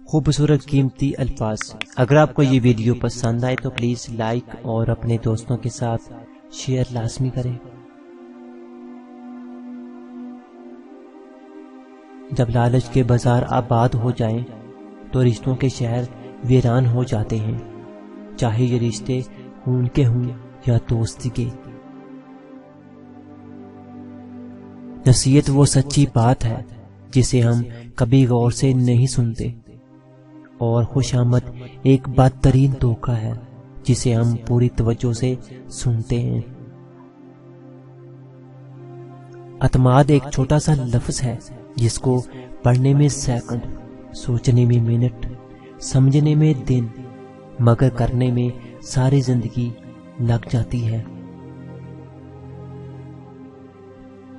خوبصورت قیمتی الفاظ۔ اگر آپ کو یہ ویڈیو پسند آئے تو پلیز لائک اور اپنے دوستوں کے ساتھ شیئر لازمی کریں۔ جب لالچ کے بازار آباد ہو جائیں تو رشتوں کے شہر ویران ہو جاتے ہیں، چاہے یہ رشتے خون کے ہوں یا دوستی کے۔ نصیحت وہ سچی بات ہے جسے ہم کبھی غور سے نہیں سنتے، اور خوش آمد ایک بدترین دھوکہ ہے جسے ہم پوری توجہ سے سنتے ہیں۔ اعتماد ایک چھوٹا سا لفظ ہے جس کو پڑھنے میں سیکنڈ، سوچنے میں منٹ، سمجھنے میں دن، مگر کرنے میں ساری زندگی لگ جاتی ہے۔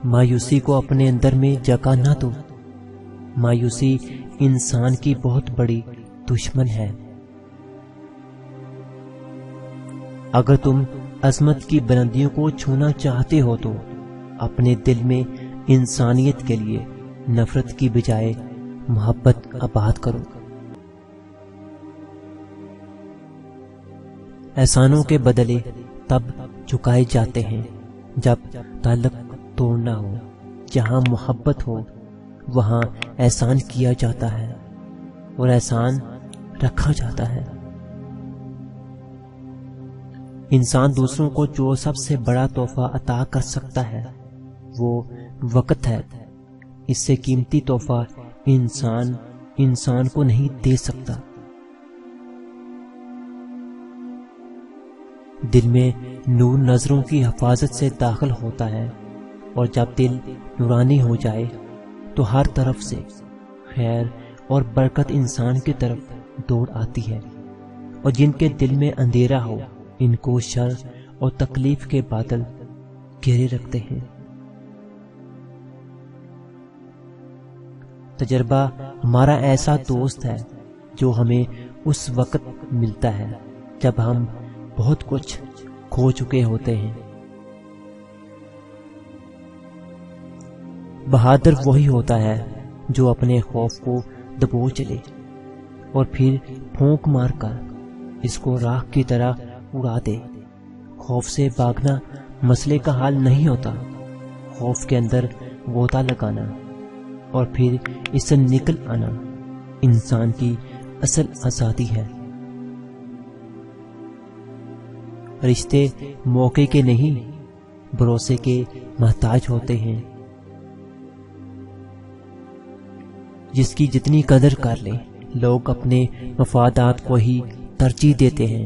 مایوسی کو اپنے اندر میں جگہ نہ دو۔ مایوسی انسان کی بہت بڑی دشمن ہے۔ اگر تم عظمت کی بلندیوں کو چھونا چاہتے ہو تو اپنے دل میں انسانیت کے لیے نفرت کی بجائے محبت آباد کرو۔ احسانوں کے بدلے تب چکائے جاتے ہیں جب تعلق توڑنا ہو۔ جہاں محبت ہو وہاں احسان کیا جاتا ہے اور احسان رکھا جاتا ہے۔ انسان دوسروں کو جو سب سے بڑا تحفہ عطا کر سکتا ہے وہ وقت ہے۔ اس سے قیمتی تحفہ انسان کو نہیں دے سکتا۔ دل میں نور نظروں کی حفاظت سے داخل ہوتا ہے، اور جب دل نورانی ہو جائے تو ہر طرف سے خیر اور برکت انسان کی طرف دوڑ آتی ہے، اور جن کے دل میں اندھیرا ہو ان کو شر اور تکلیف کے بادل گھیرے رکھتے ہیں۔ تجربہ ہمارا ایسا دوست ہے جو ہمیں اس وقت ملتا ہے جب ہم بہت کچھ کھو چکے ہوتے ہیں۔ بہادر وہی ہوتا ہے جو اپنے خوف کو دبوچ لے اور پھر پھونک مار کر اس کو راکھ کی طرح اڑا دے۔ خوف سے بھاگنا مسئلے کا حل نہیں ہوتا، خوف کے اندر غوطہ لگانا اور پھر اس سے نکل آنا انسان کی اصل آزادی ہے۔ رشتے موقع کے نہیں بھروسے کے محتاج ہوتے ہیں۔ جس کی جتنی قدر کر لیں لوگ اپنے مفادات کو ہی ترجیح دیتے ہیں،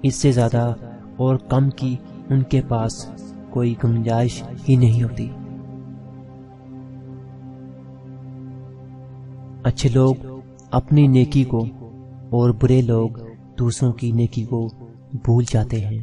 اس سے زیادہ اور کم کی ان کے پاس کوئی گنجائش ہی نہیں ہوتی۔ اچھے لوگ اپنی نیکی کو اور برے لوگ دوسروں کی نیکی کو بھول جاتے ہیں۔